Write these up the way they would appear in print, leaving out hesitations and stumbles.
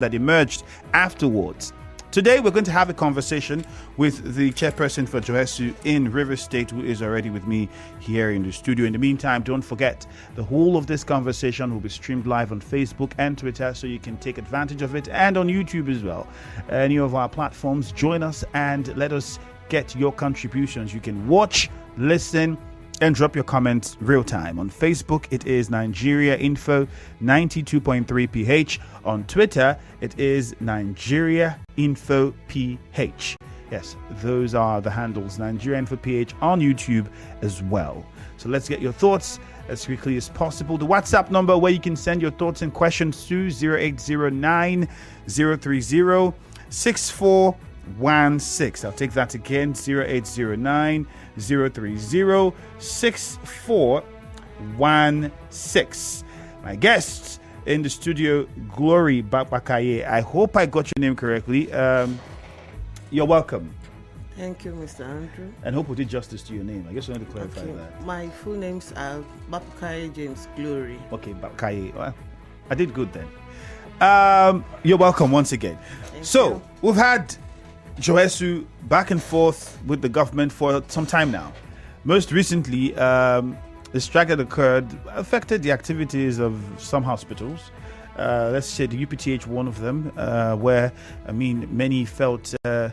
that emerged afterwards. Today, we're going to have a conversation with the chairperson for JOHESU in Rivers State, who is already with me here in the studio. In the meantime, don't forget, the whole of this conversation will be streamed live on Facebook and Twitter, so you can take advantage of it, and on YouTube as well. Any of our platforms, join us and let us get your contributions. You can watch, listen, and drop your comments real time. On Facebook, it is Nigeria Info 92.3 PH. On Twitter, it is Nigeria Info PH. Yes, those are the handles, Nigeria Info PH, on YouTube as well. So let's get your thoughts as quickly as possible. The WhatsApp number where you can send your thoughts and questions to 0809 030 6416. I'll take that again, 0809 030 6416. My guests in the studio, Glory Bapakaye. I hope I got your name correctly. You're welcome. Thank you, Mr. Andrew. And hope we did justice to your name. I guess we want to clarify that. My full names are Bapakaye James Glory. Okay, Bapakaye. Well, I did good then. You're welcome once again. Thank you. We've had JOHESU back and forth with the government for some time now. Most recently, the strike that occurred affected the activities of some hospitals. Let's say the UPTH, one of them, where, many felt, it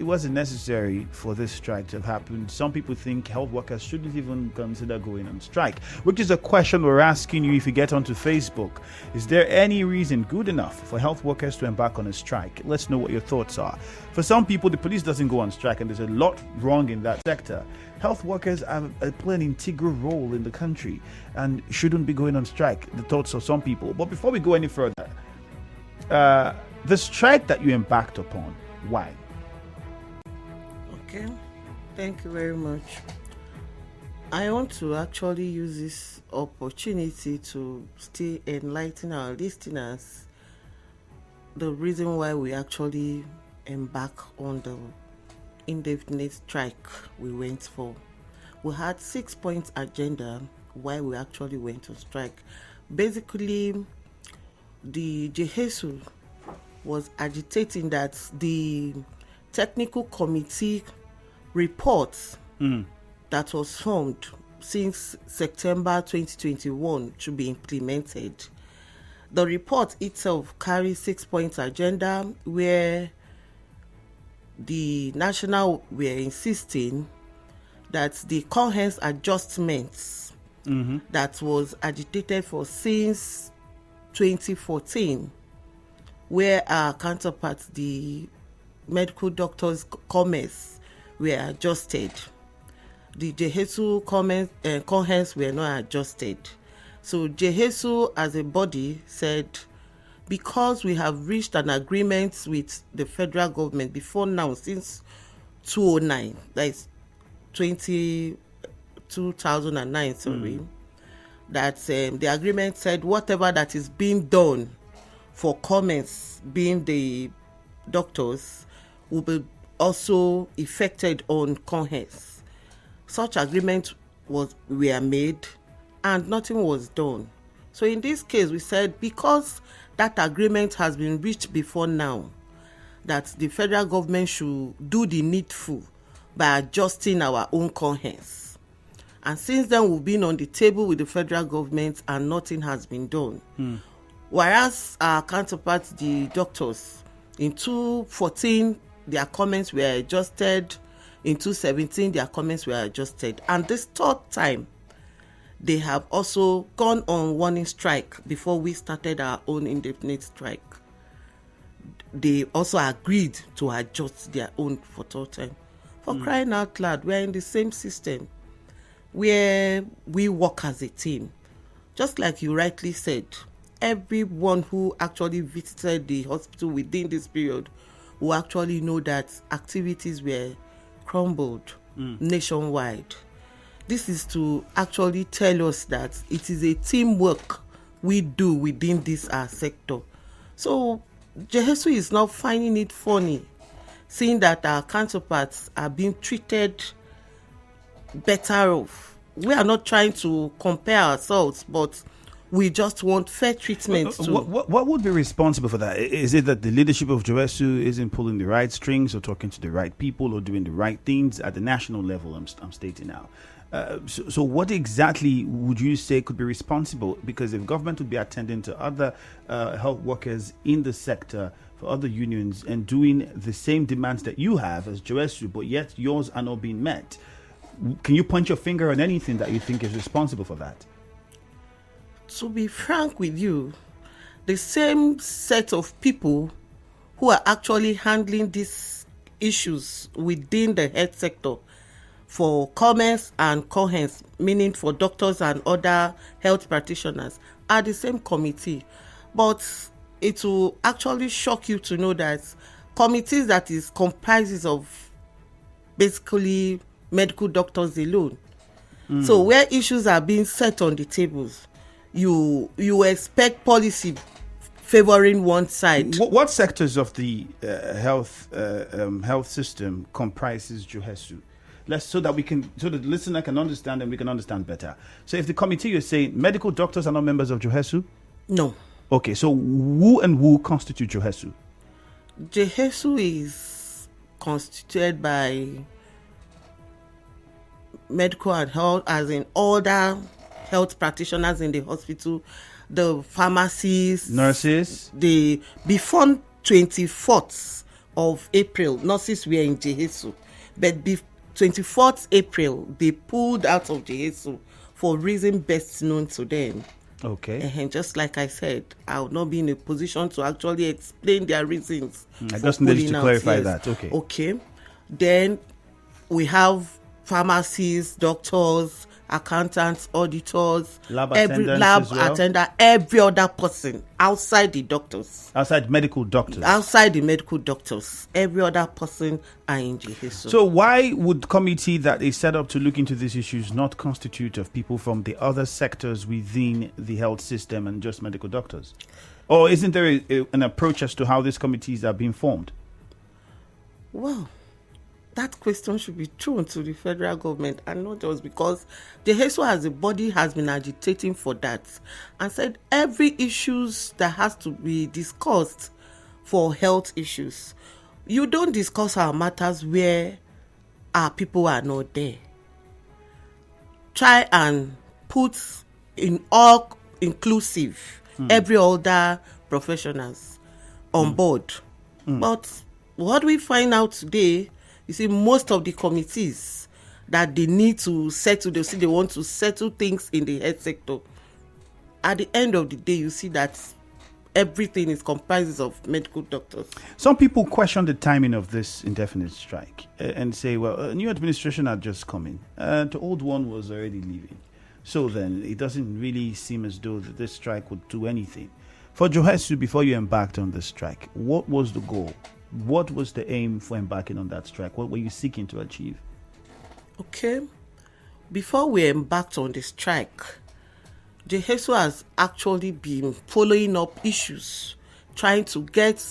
wasn't necessary for this strike to have happened. Some people think health workers shouldn't even consider going on strike, which is a question we're asking you if you get onto Facebook. Is there any reason good enough for health workers to embark on a strike? Let's know what your thoughts are. For some people, the police doesn't go on strike, and there's a lot wrong in that sector. Health workers play an integral role in the country and shouldn't be going on strike, the thoughts of some people. But before we go any further, the strike that you embarked upon, why? Okay, thank you very much. I want to actually use this opportunity to still enlighten our listeners the reason why we actually embark on the indefinite strike we went for. We had 6-point agenda why we actually went on strike. Basically, the JOHESU was agitating that the technical committee report that was formed since September 2021 to be implemented. The report itself carries 6-point agenda where the national were insisting that the coherence adjustments that was agitated for since 2014, where our counterparts, the medical doctors' comments were adjusted. The JOHESU coherence were not adjusted. So JOHESU as a body said, because we have reached an agreement with the federal government before now, since 2009, that is 2009, that the agreement said whatever that is being done for comments, being the doctors, will be also affected on coherence. Such agreements were made and nothing was done. So in this case, we said because that agreement has been reached before now, that the federal government should do the needful by adjusting our own coherence. And since then, we've been on the table with the federal government and nothing has been done. Whereas our counterparts, the doctors, in 2014, their comments were adjusted. In 2017, their comments were adjusted. And this third time, they have also gone on warning strike before we started our own indefinite strike. They also agreed to adjust their own for third time. For crying out loud, we're in the same system where we work as a team. Just like you rightly said, everyone who actually visited the hospital within this period will actually know that activities were crumbled nationwide. This is to actually tell us that it is a teamwork we do within this sector. So JOHESU is not finding it funny seeing that our counterparts are being treated better off. We are not trying to compare ourselves, but We just want fair treatment too. What would be responsible for that? Is it that the leadership of JOHESU isn't pulling the right strings or talking to the right people or doing the right things at the national level? I'm stating now. So what exactly would you say could be responsible? Because if government would be attending to other health workers in the sector for other unions and doing the same demands that you have as JOHESU, but yet yours are not being met, can you point your finger on anything that you think is responsible for that? To be frank with you, the same set of people who are actually handling these issues within the health sector for commerce and cohens, meaning for doctors and other health practitioners, are the same committee. But it will actually shock you to know that committees that is comprises of basically medical doctors alone. So where issues are being set on the tables, you expect policy favoring one side. What sectors of the health system comprises JOHESU? So that the listener can understand and we can understand better. So if the committee, you're saying medical doctors are not members of JOHESU? No. Okay, so who constitute JOHESU? JOHESU is constituted by medical and health, as in other health practitioners in the hospital, the pharmacists, nurses. Before 24th of April, nurses were in JOHESU, but 24th April they pulled out of JOHESU for reason best known to them. Okay. And just like I said, I would not be in a position to actually explain their reasons. I just needed to clarify that. Okay. Then we have pharmacists, doctors, accountants, auditors, lab attendant, every other person outside the doctors. Outside medical doctors. Outside the medical doctors. Every other person are in JOHESU. So why would committee that is set up to look into these issues not constitute of people from the other sectors within the health system and just medical doctors? Or isn't there an approach as to how these committees are being formed? Well, that question should be thrown to the federal government, and not just because the JOHESU as a body has been agitating for that and said every issues that has to be discussed for health issues, you don't discuss our matters where our people are not there. Try and put in all inclusive every other professionals on board. But what we find out today, you see, most of the committees that they need to settle, they want to settle things in the health sector. At the end of the day, you see that everything is comprised of medical doctors. Some people question the timing of this indefinite strike and say, well, a new administration had just come in. The old one was already leaving. So then it doesn't really seem as though that this strike would do anything. For JOHESU, before you embarked on the strike, what was the goal? What was the aim for embarking on that strike? What were you seeking to achieve? Okay. Before we embarked on the strike, JOHESU has actually been following up issues, trying to get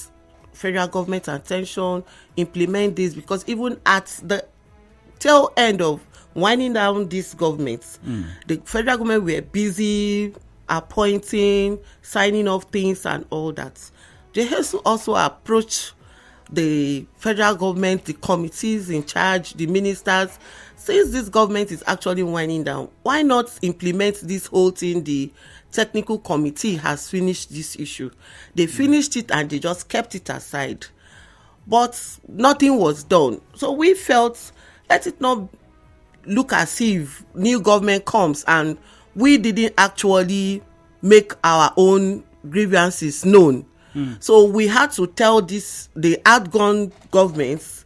federal government attention, implement this, because even at the tail end of winding down this government, the federal government were busy appointing, signing off things and all that. JOHESU also approached the federal government, the committees in charge, the ministers, since this government is actually winding down, why not implement this whole thing? The technical committee has finished this issue. They finished it and they just kept it aside. But nothing was done. So we felt, let it not look as if new government comes and we didn't actually make our own grievances known. So we had to tell the outgone governments,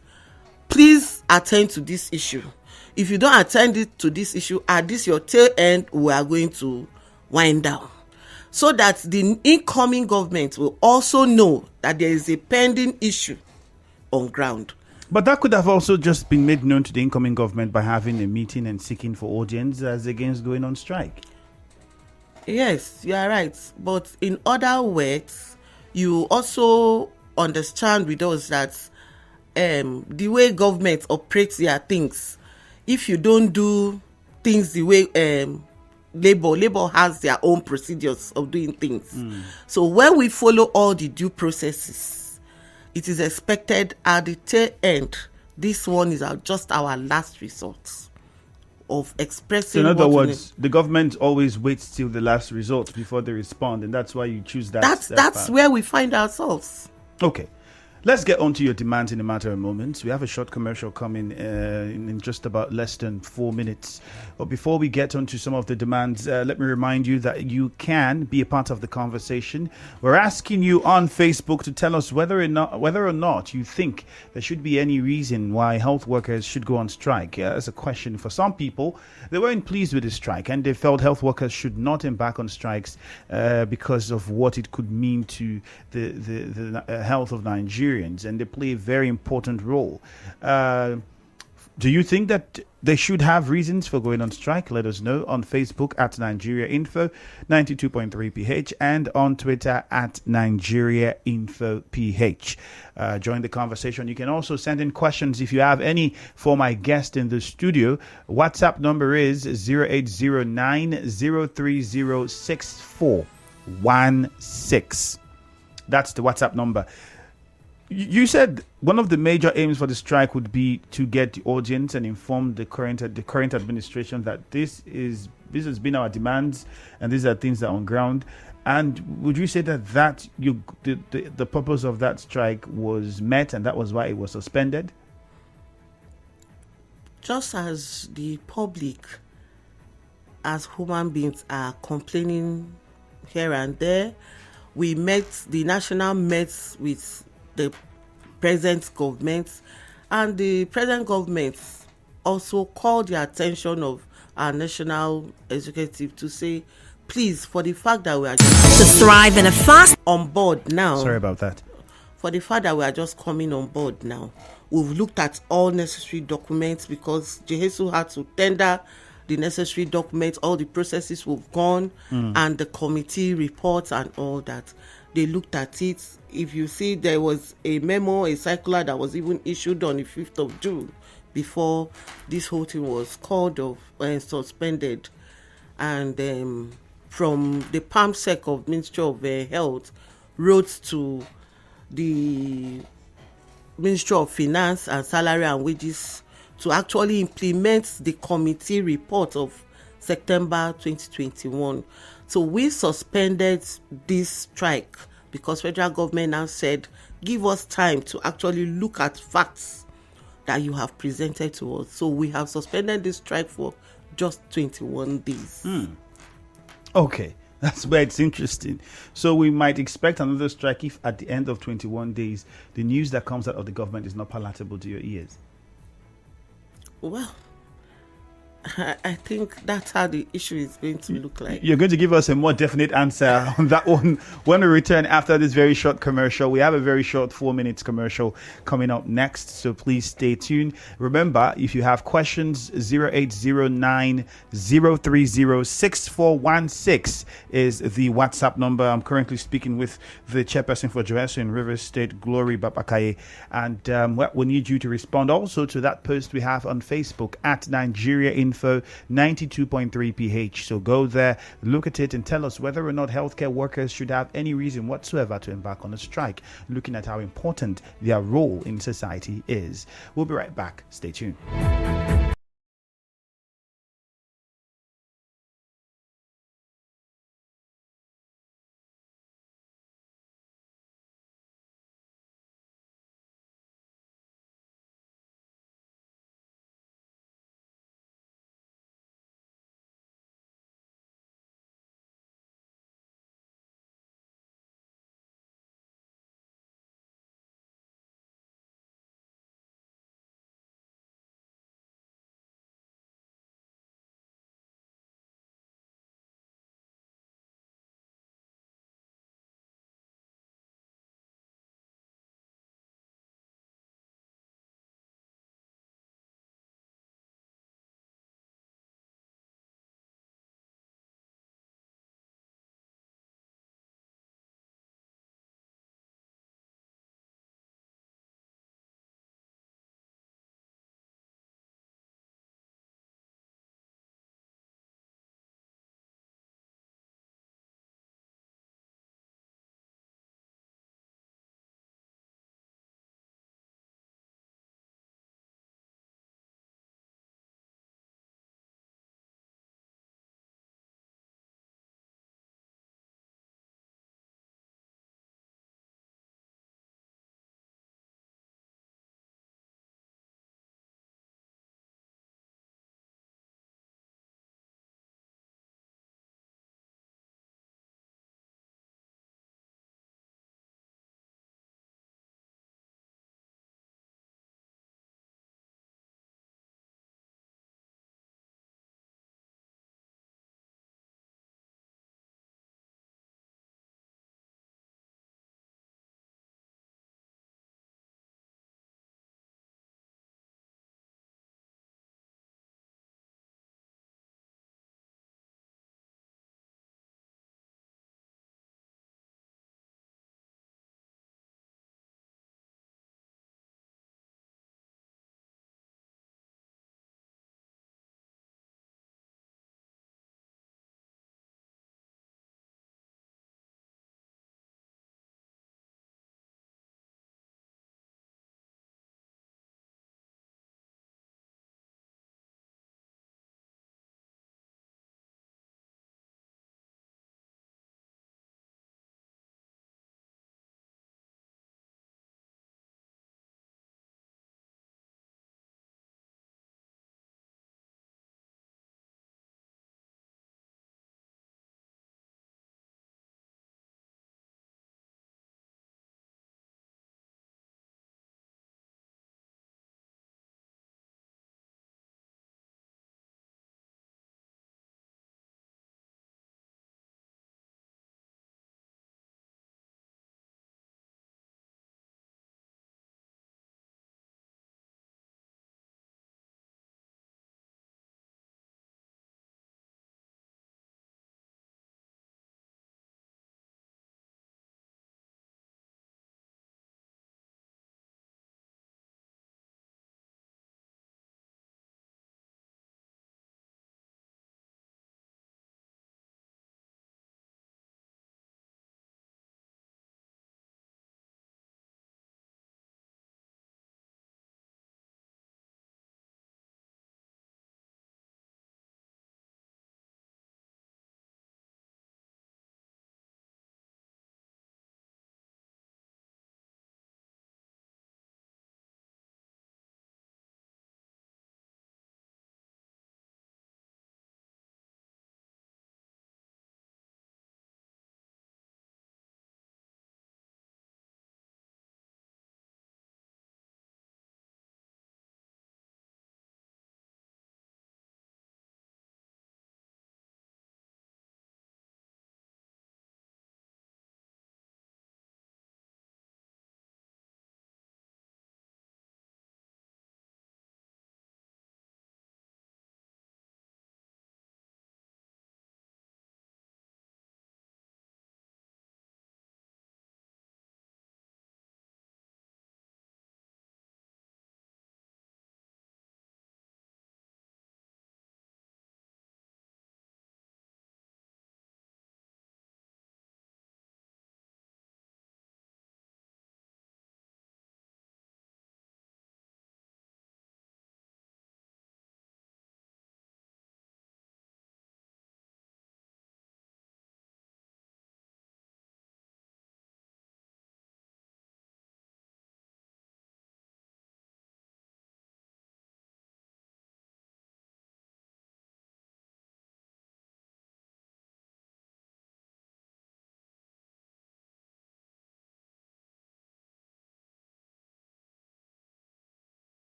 please attend to this issue. If you don't attend to this issue, at this your tail end, we are going to wind down. So that the incoming government will also know that there is a pending issue on ground. But that could have also just been made known to the incoming government by having a meeting and seeking for audience as against going on strike. Yes, you are right. But in other words, you also understand with us that the way government operates their things, if you don't do things the way labor has their own procedures of doing things. So when we follow all the due processes, it is expected at the tail end, this one is just our last resort of expressing. So in other words, the government always waits till the last resort before they respond, and that's why you choose that. That's where we find ourselves. Okay. Let's get on to your demands in a matter of moments. We have a short commercial coming in just about less than 4 minutes. But before we get on to some of the demands, let me remind you that you can be a part of the conversation. We're asking you on Facebook to tell us whether or not you think there should be any reason why health workers should go on strike. That's a question for some people. They weren't pleased with the strike, and they felt health workers should not embark on strikes because of what it could mean to the health of Nigeria. And they play a very important role. Do you think that they should have reasons for going on strike? Let us know on Facebook at Nigeria Info 92.3 PH and on Twitter at Nigeria Info PH. Join the conversation. You can also send in questions if you have any for my guest in the studio. WhatsApp number is 0809 030 6416. That's the WhatsApp number. You said one of the major aims for the strike would be to get the audience and inform the current administration that this has been our demands and these are things that are on ground. And would you say that the purpose of that strike was met and that was why it was suspended? Just as the public, as human beings, are complaining here and there, the national met with the present government, and the present government also called the attention of our national executive to say, please, for the fact that we are just to thrive in a fast on board now. Sorry about that. For the fact that we are just coming on board now, we've looked at all necessary documents because JOHESU had to tender the necessary documents, all the processes we've gone, and the committee reports and all that. They looked at it. If you see, there was a memo, a circular that was even issued on the 5th of June before this whole thing was called off and suspended. And from the PAMSEC of Ministry of Health wrote to the Ministry of Finance and Salary and Wages to actually implement the committee report of September 2021. So we suspended this strike because federal government now said, give us time to actually look at facts that you have presented to us. So we have suspended this strike for just 21 days. Okay, that's where it's interesting. So we might expect another strike if at the end of 21 days, the news that comes out of the government is not palatable to your ears. Well, I think that's how the issue is going to look like. You're going to give us a more definite answer on that one when we return after this very short commercial. We have a very short 4 minutes commercial coming up next, so please stay tuned. Remember, if you have questions, 0809 030 6416 is the WhatsApp number. I'm currently speaking with the chairperson for JOHESU in Rivers State, Glory Bapakaye, and we need you to respond also to that post we have on Facebook at Nigeria Info 92.3 PH. So go there, look at it, and tell us whether or not healthcare workers should have any reason whatsoever to embark on a strike, looking at how important their role in society is. We'll be right back. Stay tuned.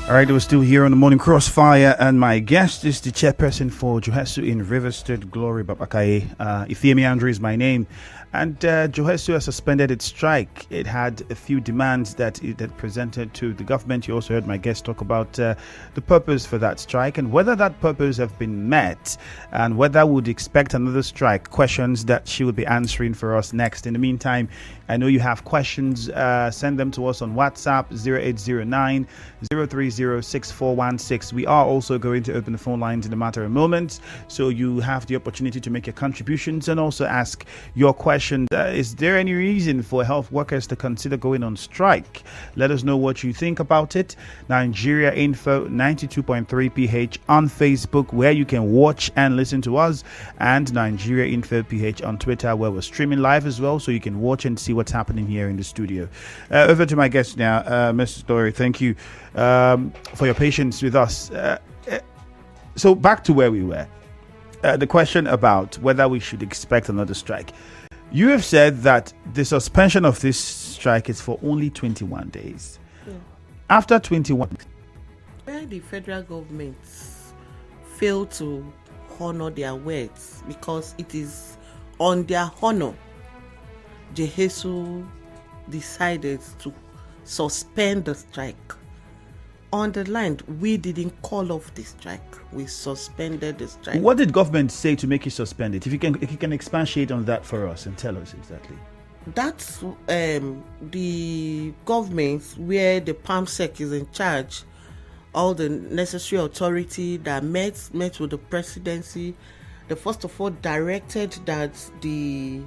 All right, we're still here on the Morning Crossfire, and my guest is the chairperson for JOHESU in River State, Glory Bapakaye. Ifemi Andrew is my name. And JOHESU has suspended its strike. It had a few demands that it had presented to the government. You also heard my guest talk about the purpose for that strike and whether that purpose have been met and whether we would expect another strike. Questions that she will be answering for us next. In the meantime, I know you have questions. Send them to us on WhatsApp 0809 030 6416. We are also going to open the phone lines in a matter of moments, so you have the opportunity to make your contributions and also ask your questions. Is there any reason for health workers to consider going on strike? Let us know what you think about it. Nigeria Info 92.3 PH on Facebook, where you can watch and listen to us, and Nigeria Info PH on Twitter, where we're streaming live as well, so you can watch and see what's happening here in the studio. Over to my guest now, Mr. Story. Thank you for your patience with us. So back to where we were. The question about whether we should expect another strike. You have said that the suspension of this strike is for only 21 days. Yeah. After 21, where the federal government failed to honor their words, because it is on their honor, JOHESU decided to suspend the strike. Underlined, we didn't call off the strike. We suspended the strike. What did government say to make you suspend it? If you can expatiate on that for us and tell us exactly. That's the government where the PAMSEC is in charge. All the necessary authority that met with the presidency. They first of all directed that the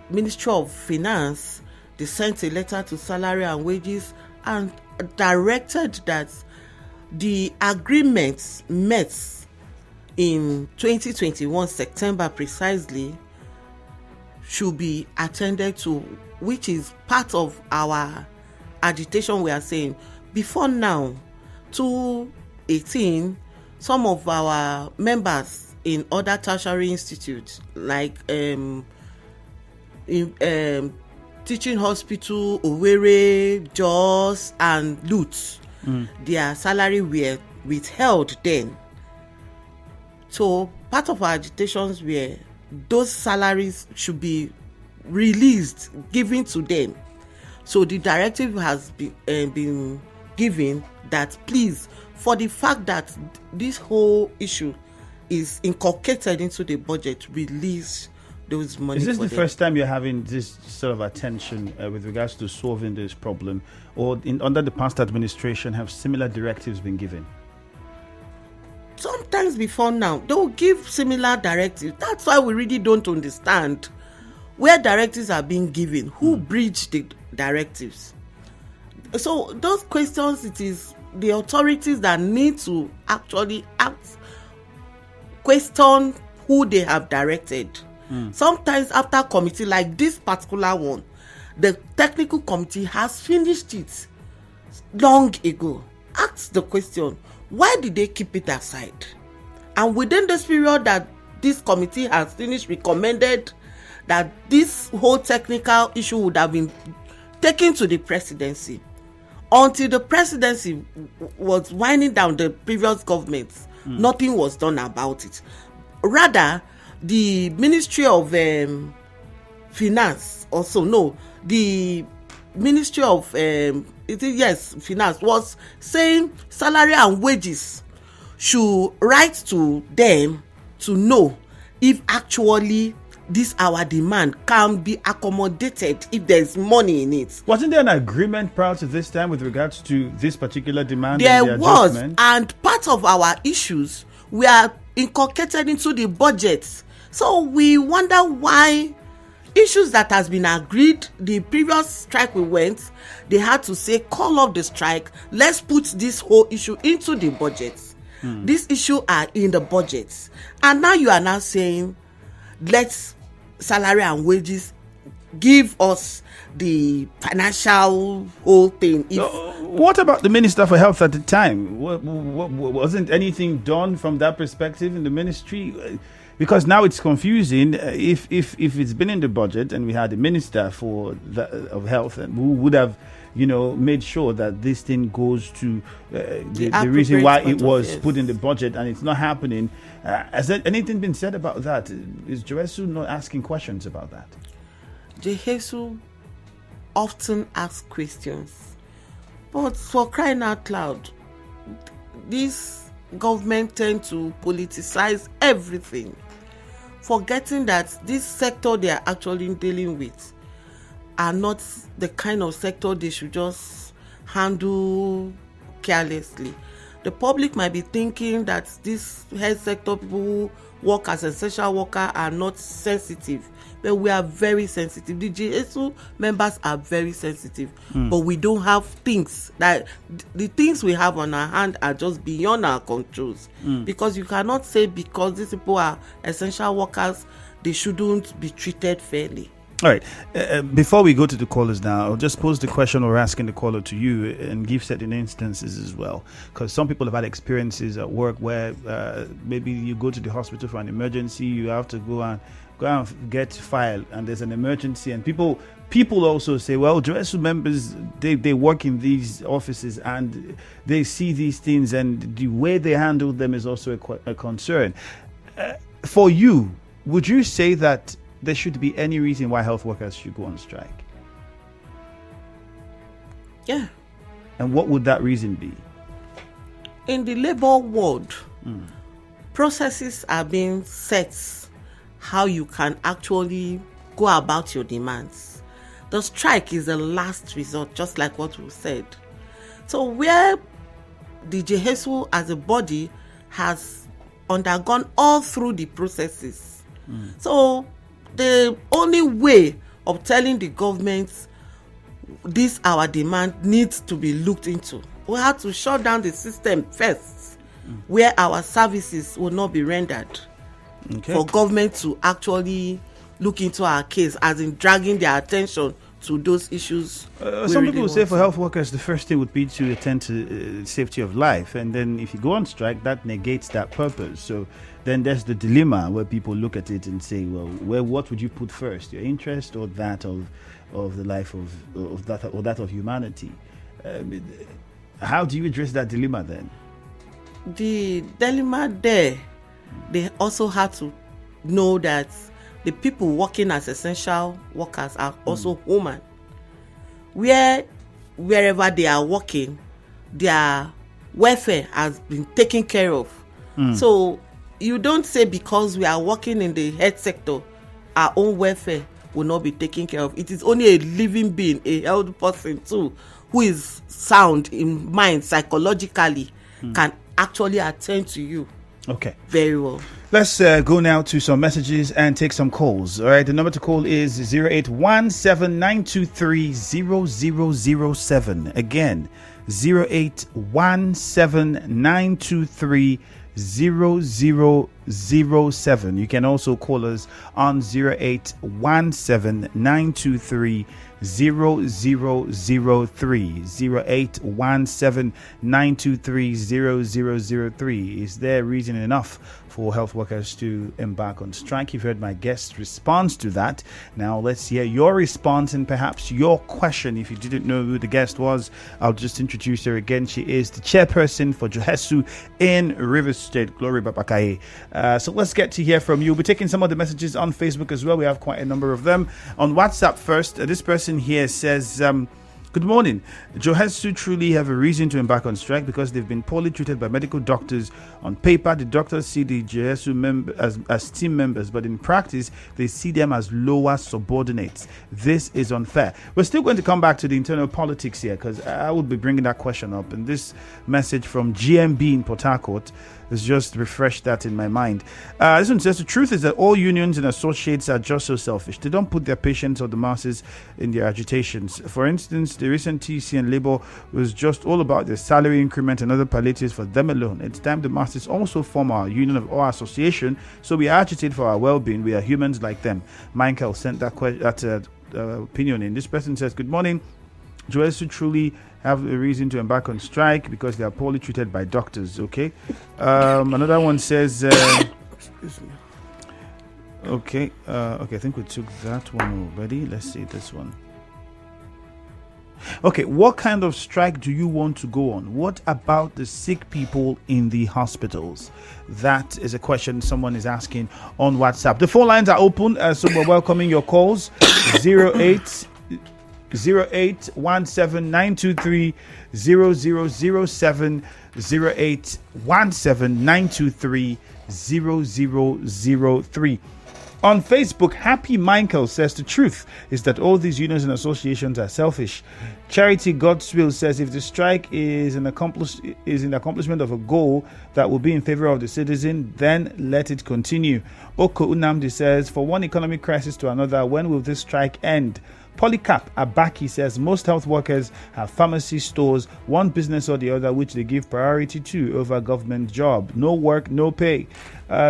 Ministry of Finance, they sent a letter to Salary and Wages and directed that the agreements met in 2021 September precisely should be attended to, which is part of our agitation. We are saying before now, 2018, some of our members in other tertiary institutes like Teaching Hospital, Owerri, Jos, and Lutz, their salary were withheld then. So part of our agitations were those salaries should be released, given to them. So the directive has been given that please, for the fact that this whole issue is inculcated into the budget, release those money. Is this the first time you're having this sort of attention with regards to solving this problem, or under the past administration have similar directives been given? Sometimes before now, they will give similar directives. That's why we really don't understand where directives are being given, who breached the directives. So those questions, it is the authorities that need to actually ask, question who they have directed. Sometimes after committee like this particular one, the technical committee has finished it long ago. Ask the question, why did they keep it aside? And within this period that this committee has finished, recommended that this whole technical issue would have been taken to the presidency. Until the presidency was winding down the previous government, nothing was done about it. Rather, the Ministry of Finance the Ministry of Finance was saying salary and wages should write to them to know if actually this our demand can be accommodated if there's money in it. Wasn't there an agreement prior to this time with regards to this particular demand? There was, and part of our issues were inculcated into the budget. So we wonder why issues that has been agreed, the previous strike we went, they had to say call off the strike, let's put this whole issue into the budget. These issues are in the budget, and now you are now saying let's salary and wages give us the financial whole thing. What about the Minister for Health at the time? Wasn't anything done from that perspective in the ministry? Because now it's confusing. If it's been in the budget and we had a minister of health who would have made sure that this thing goes to the reason why it was put in the budget, and it's not happening. Has there anything been said about that? Is JOHESU not asking questions about that? JOHESU often asks questions, but for crying out loud, this government tend to politicize everything, forgetting that this sector they are actually dealing with are not the kind of sector they should just handle carelessly. The public might be thinking that this health sector people who work as essential worker are not sensitive, but we are very sensitive. The JOHESU members are very sensitive, but we don't have things that the things we have on our hand are just beyond our controls. Because you cannot say because these people are essential workers, they shouldn't be treated fairly. All right. Before we go to the callers now, I'll just pose the question or asking the caller to you and give certain instances as well. Because some people have had experiences at work where maybe you go to the hospital for an emergency, you have to go and get filed, and there's an emergency, and people also say, well, JOHESU members, they work in these offices and they see these things, and the way they handle them is also a concern. For you, would you say that there should be any reason why health workers should go on strike? Yeah. And what would that reason be? In the labor world, processes are being set how you can actually go about your demands. The strike is the last resort, just like what we said. So where the JOHESU as a body has undergone all through the processes. So the only way of telling the government this our demand needs to be looked into, we have to shut down the system first, where our services will not be rendered. For government to actually look into our case, as in dragging their attention to those issues. Some people say for health workers, the first thing would be to attend to safety of life, and then if you go on strike, that negates that purpose. So then there's the dilemma where people look at it and say, well, what would you put first, your interest or that of the life of that, or that of humanity? How do you address that dilemma then? The dilemma there, they also have to know that the people working as essential workers are also human. Wherever they are working, their welfare has been taken care of. So you don't say because we are working in the health sector, our own welfare will not be taken care of. It is only a living being, a healthy person too, who is sound in mind psychologically, can actually attend to you. Okay. Very well. Let's go now to some messages and take some calls. All right. The number to call is 0817-923-0007. Again, 0817-923-0007. You can also call us on 0817-923-0003. 0817-923-0003. Is there reason enough for health workers to embark on strike? You've heard my guest's response to that. Now let's hear your response and perhaps your question. If you didn't know who the guest was, I'll just introduce her again. She is the chairperson for JOHESU in Rivers State, Glory Bapakaye. So let's get to hear from you. We're taking some of the messages on Facebook as well. We have quite a number of them. On WhatsApp first, this person here says, good morning. JOHESU truly have a reason to embark on strike because they've been poorly treated by medical doctors. On paper, the doctors see the JOHESU members as team members, but in practice, they see them as lower subordinates. This is unfair. We're still going to come back to the internal politics here because I would be bringing that question up. And this message from GMB in Port Harcourt has just refreshed that in my mind. This one says, the truth is that all unions and associates are just so selfish. They don't put their patients or the masses in their agitations. For instance, the recent TC and Labour was just all about the salary increment and other palliatives for them alone. It's time the masses also form our union of our association, so we agitate for our well-being. We are humans like them. Michael sent that opinion in. This person says, good morning. JOHESU truly have a reason to embark on strike because they are poorly treated by doctors. Okay. Another one says, excuse me. Okay. I think we took that one already. Let's see this one. Okay, what kind of strike do you want to go on? What about the sick people in the hospitals? That is a question someone is asking on WhatsApp. The phone lines are open, so we're welcoming your calls. 0817923 0007, 0817923 0003. On Facebook, Happy Michael says the truth is that all these unions and associations are selfish. Charity God's Will says if the strike is an accomplishment of a goal that will be in favor of the citizen, then let it continue. Oko Unamdi says, for one economic crisis to another, when will this strike end? Polycap Abaki says most health workers have pharmacy stores, one business or the other, which they give priority to over government job. No work, no pay.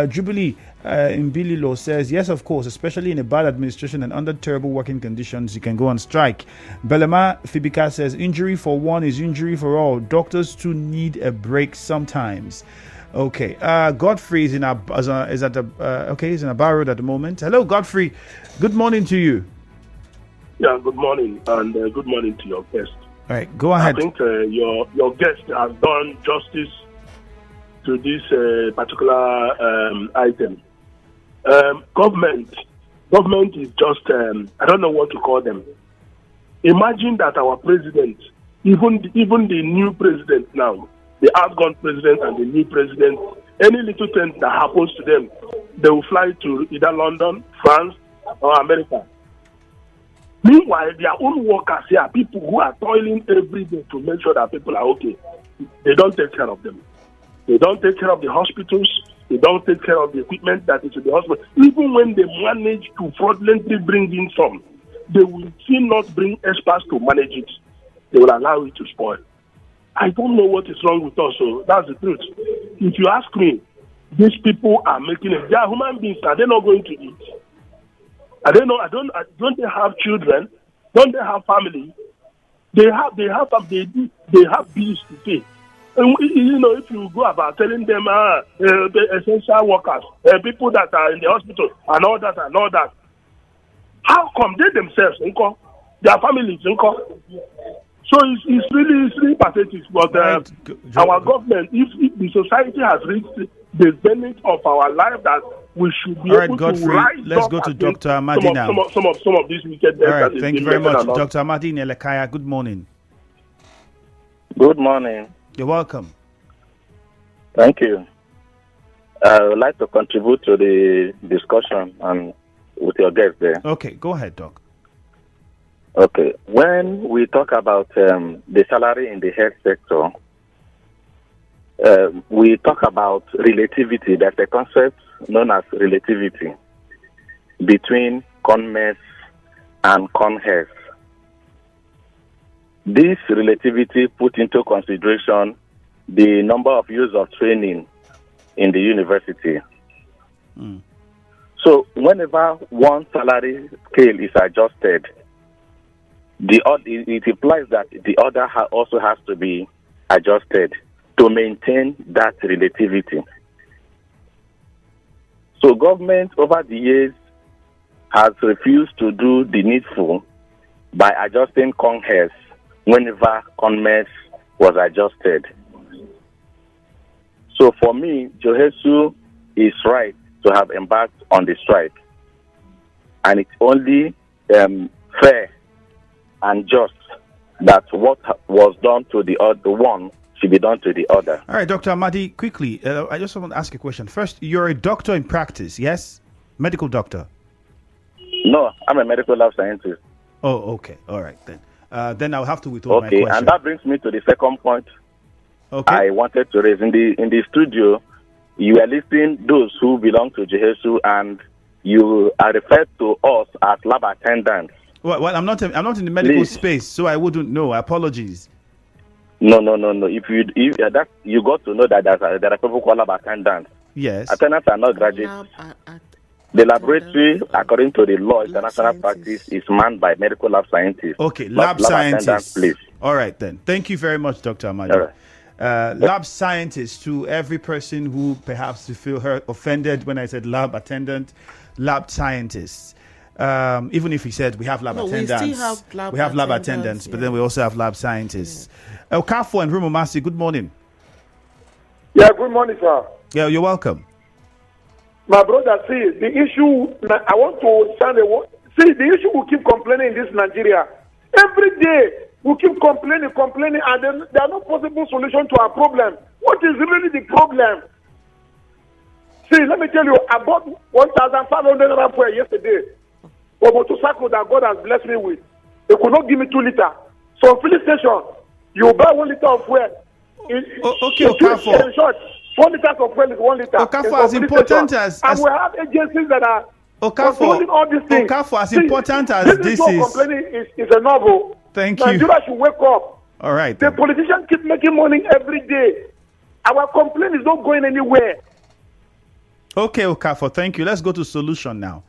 Jubilee in Bililo says, yes, of course, especially in a bad administration and under terrible working conditions, you can go on strike. Belema Fibika says, injury for one is injury for all. Doctors too need a break sometimes. Okay, Godfrey is in a he's in a bar road at the moment. Hello, Godfrey. Good morning to you. Yeah, good morning, and good morning to your guest. All right, go ahead. I think your guest has done justice to this particular item. Government is just, I don't know what to call them. Imagine that our president, even the new president now, the outgone president and the new president, any little thing that happens to them, they will fly to either London, France, or America. Meanwhile, their own workers here are people who are toiling every day to make sure that people are okay. They don't take care of them. They don't take care of the hospitals. They don't take care of the equipment that is in the hospital. Even when they manage to fraudulently bring in some, they will still not bring experts to manage it. They will allow it to spoil. I don't know what is wrong with us, so that's the truth. If you ask me, these people are making it. They are human beings. Are they not going to eat? I don't know. Don't they have children? Don't they have family? They have bills to pay. And if you go about telling them the essential workers, people that are in the hospital and all that, how come they themselves, their families, so it's really pathetic. But our government, if the society has reached the limit of our life, that we should be able Godfrey, to rise let's up go to Dr. Amadi now. Some of these wickedness. All right, thank you very much, Dr. Amadi Nelekaya. Good morning. Good morning. You're welcome. Thank you. I would like to contribute to the discussion and with your guest there. Okay, go ahead, Doc. Okay, when we talk about the salary in the health sector, we talk about relativity. There's a concept known as relativity between CONMES and CONHES. This relativity put into consideration the number of years of training in the university. So whenever one salary scale is adjusted, it implies that the other also has to be adjusted to maintain that relativity. So government over the years has refused to do the needful by adjusting CONHES whenever CONMES was adjusted. So for me, JOHESU is right to have embarked on the strike. And it's only fair and just that what was done to the other one should be done to the other. All right, Dr. Amadi, quickly, I just want to ask a question. First, you're a doctor in practice, yes? Medical doctor? No, I'm a medical lab scientist. Oh, okay. All right, then. Then I'll have to withhold my question. Okay, and that brings me to the second point. Okay. I wanted to raise in the studio. You are listing those who belong to JOHESU, and you are referred to us as lab attendants. Well, I'm not in the medical space, so I wouldn't know. Apologies. No. If you got to know that there are people called lab attendants. Yes. Attendants are not graduates. The laboratory, according to the law, international practice, is manned by medical lab scientists. Okay, lab scientists. Please. All right, then. Thank you very much, Dr. Amadi. All right. Lab scientist, to every person who perhaps feel offended when I said lab attendant, lab scientists. Even if he said we have lab attendants, we have lab attendants, but then we also have lab scientists. Okafo and Rumomasi, good morning. Yeah, good morning, sir. Yeah, you're welcome. My brother, see, the issue, I want to stand the issue we keep complaining in this Nigeria. Every day, we keep complaining, and then there are no possible solution to our problem. What is really the problem? See, let me tell you, I bought 1,500 rand fuel yesterday for motorcycle that God has blessed me with. They could not give me 2 liters. So, filling station, you buy 1 liter of fuel. Okay, Okafo. In short, 4 liters of fuel is 1 liter. Okafo, as important as... And we have agencies that are controlling all these things. Okafo, as important as this is... complaining is a novel. Thank you. Nigeria should wake up. All right. The politicians keep making money every day. Our complaint is not going anywhere. Okay, Okafo, thank you. Let's go to Solution now.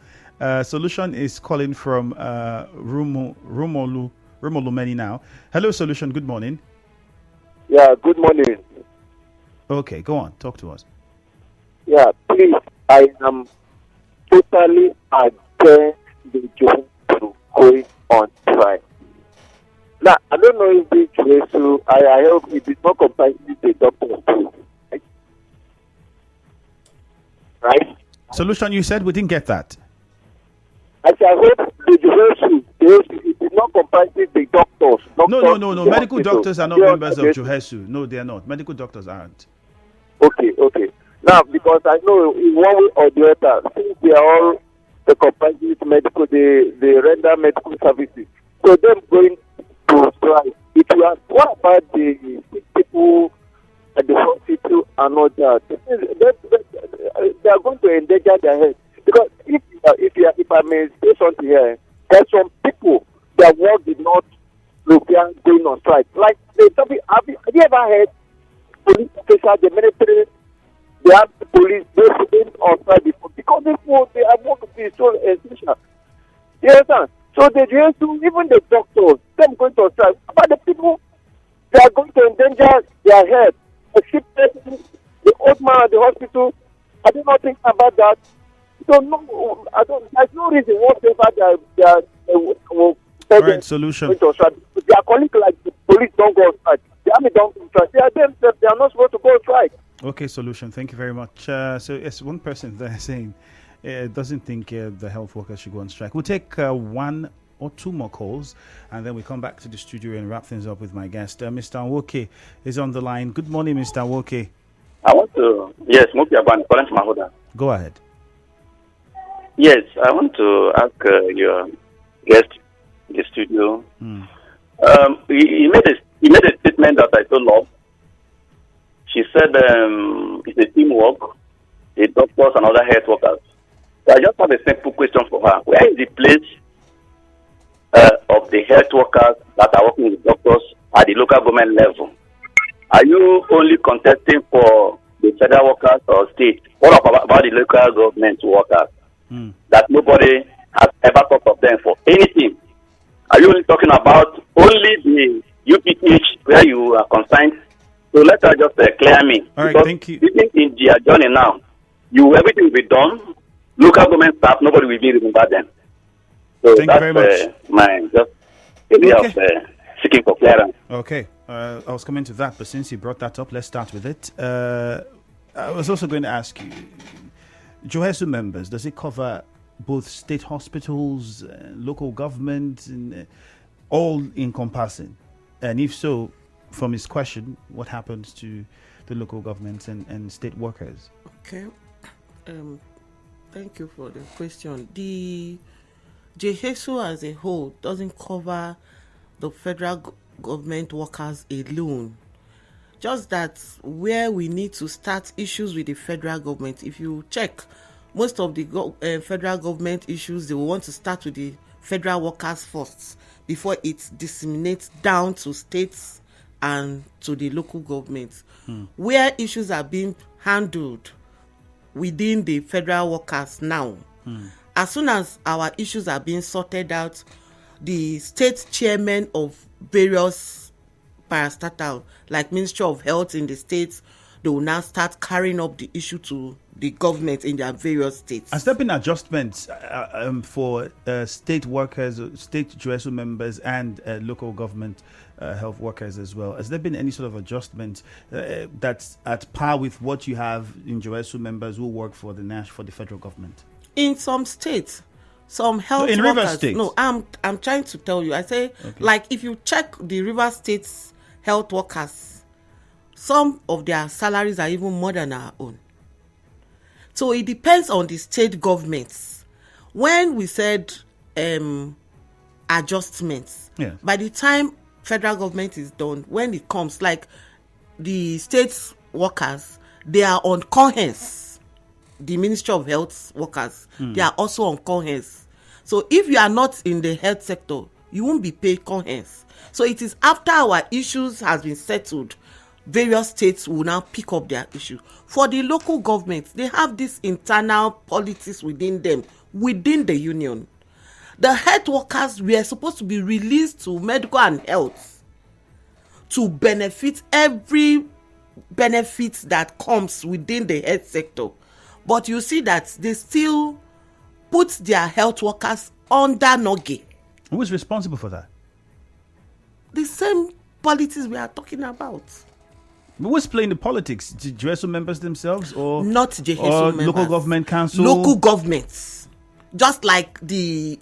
Solution is calling from Rumolumeni now. Hello, Solution. Good morning. Yeah, good morning. Okay, go on. Talk to us. Yeah, please. I am totally against the JOHESU going on strike. Now, I don't know if the JOHESU, I hope it is not comprising the doctors too. Right? Solution, you said we didn't get that. I hope the JOHESU it is not comprising the doctors. No. Medical doctors are not members of JOHESU. No, they are not. Medical doctors aren't. Okay. Now, because I know in one way or the other, since they are all the comprising medical, they render medical services. So them going to strike. If you ask, what about the people at the hospital and all that? They are going to endanger their health. Because if I may say something here, there's some people their work did not look going on strike. Like have you ever heard police officers, the military, they have the police been on strike before? Because they have work to be so essential. You understand? So they just do, even the doctors, them going to strike. But the people, they are going to endanger their health. The old man at the hospital, I do not think about that. So no, there's no reason whatsoever they will all right, Solution. They are calling like the police don't go on strike. The army don't go on strike. They are not supposed to go on strike. Okay, Solution. Thank you very much. So yes, one person there saying doesn't think the health workers should go on strike. We'll take 1 or 2 more calls, and then we come back to the studio and wrap things up with my guest. Mr. Nwoke is on the line. Good morning, Mr. Nwoke. I want to, yes, Go ahead. Yes, I want to ask your guest in the studio. He made a statement that I so love. She said it's a teamwork, the doctors and other health workers. So I just have a simple question for her. Where is the place of the health workers that are working with doctors at the local government level? Are you only contesting for the federal workers or state? What about the local government workers? That nobody has ever thought of them for anything? Are you only talking about only the UPH where you are concerned? So let her just clear me. All right, thank you. Even in their journey now, everything will be done. Local government staff, nobody will be remember them. So thank you very much. My just area of seeking for clearance. Okay, I was coming to that, but since you brought that up, let's start with it. I was also going to ask you, JOHESU members, does it cover both state hospitals, local government, and all encompassing? And if so, from his question, what happens to the local governments and state workers? Okay. Thank you for the question. The JOHESU as a whole doesn't cover the federal government workers alone. Just that where we need to start issues with the federal government, if you check most of the federal government issues, they will want to start with the federal workers first before it disseminates down to states and to the local governments. Where issues are being handled within the federal workers now, as soon as our issues are being sorted out, the state chairmen of various parastatal, like Ministry of Health in the states, they will now start carrying up the issue to the government in their various states. Has there been adjustments for state workers, state JOHESU members, and local government health workers as well? Has there been any sort of adjustment that's at par with what you have in JOHESU members who work for the federal government? In some states, some health in workers. River State. No, I'm trying to tell you. I say, like, if you check the River State's health workers, some of their salaries are even more than our own. So it depends on the state governments. When we said adjustments, by the time federal government is done, when it comes, like the state workers, they are on COHES. The Ministry of Health workers, they are also on COHES. So if you are not in the health sector, you won't be paid COHES. So it is after our issues has been settled, various states will now pick up their issue. For the local governments, they have this internal politics within them, within the union. The health workers were supposed to be released to medical and health to benefit every benefit that comes within the health sector. But you see that they still put their health workers under Noge. Who is responsible for that? The same politics we are talking about. Who's playing the politics? JOHESU members themselves, or not JOHESU or members? Local government council? Local governments. Just like the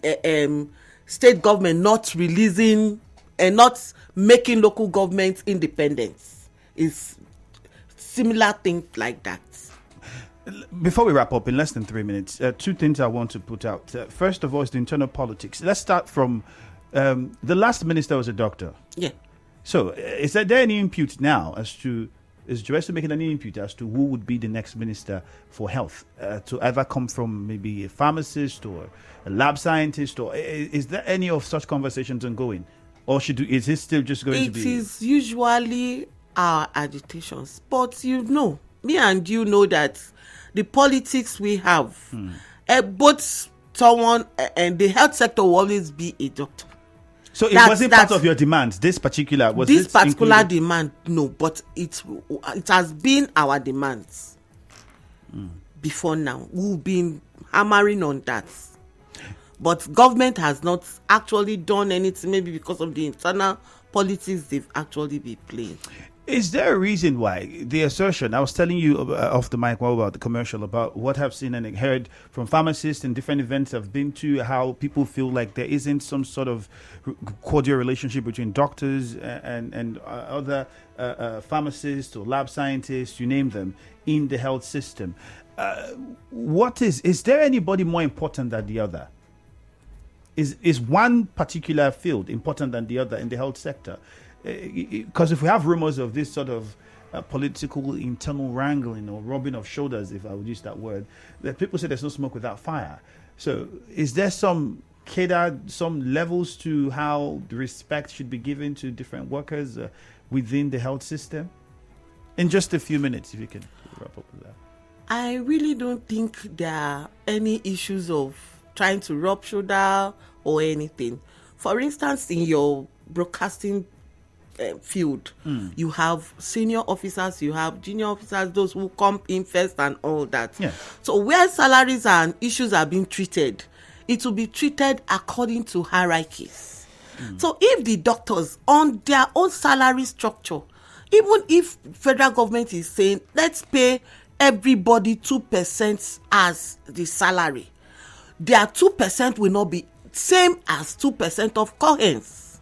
state government not releasing and not making local governments independent. It's similar things like that. Before we wrap up in less than 3 minutes, two things I want to put out. First of all is the internal politics. Let's start from the last minister was a doctor. Yeah. So is there any input now as to, is JOHESU making any input as to who would be the next minister for health to either come from maybe a pharmacist or a lab scientist, or is there any of such conversations ongoing? Or is it still just going to be? It is usually our agitations. But me and you know that the politics we have, both someone and the health sector will always be a doctor. So it wasn't part of your demand. This particular demand, no, but it has been our demands before now. We've been hammering on that, but government has not actually done anything. Maybe because of the internal politics they've actually been playing. Is there a reason why the assertion, I was telling you off the mic about the commercial, about what I've seen and heard from pharmacists in different events I've been to, how people feel like there isn't some sort of cordial relationship between doctors and other pharmacists or lab scientists, you name them, in the health system. Is there anybody more important than the other? Is one particular field important than the other in the health sector? Because if we have rumors of this sort of political internal wrangling or rubbing of shoulders, if I would use that word, that people say there's no smoke without fire. So is there some levels to how the respect should be given to different workers within the health system? In just a few minutes, if you can wrap up with that. I really don't think there are any issues of trying to rub shoulder or anything. For instance, in your broadcasting field, you have senior officers, you have junior officers, those who come in first and all that. Yeah. So where salaries and issues are being treated, it will be treated according to hierarchies. So if the doctors on their own salary structure, even if federal government is saying let's pay everybody 2% as the salary, their 2% will not be same as 2% of COHES.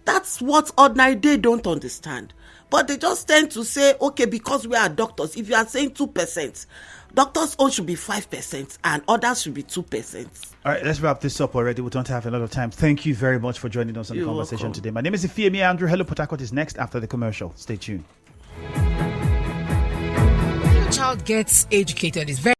That's what ordinary they don't understand. But they just tend to say, okay, because we are doctors, if you are saying 2%, doctors' own should be 5% and others should be 2%. All right, let's wrap this up already. We don't have a lot of time. Thank you very much for joining us on the conversation today. My name is Ifeami Andrew. Hello, Port Harcourt is next after the commercial. Stay tuned. When your child gets educated, it's very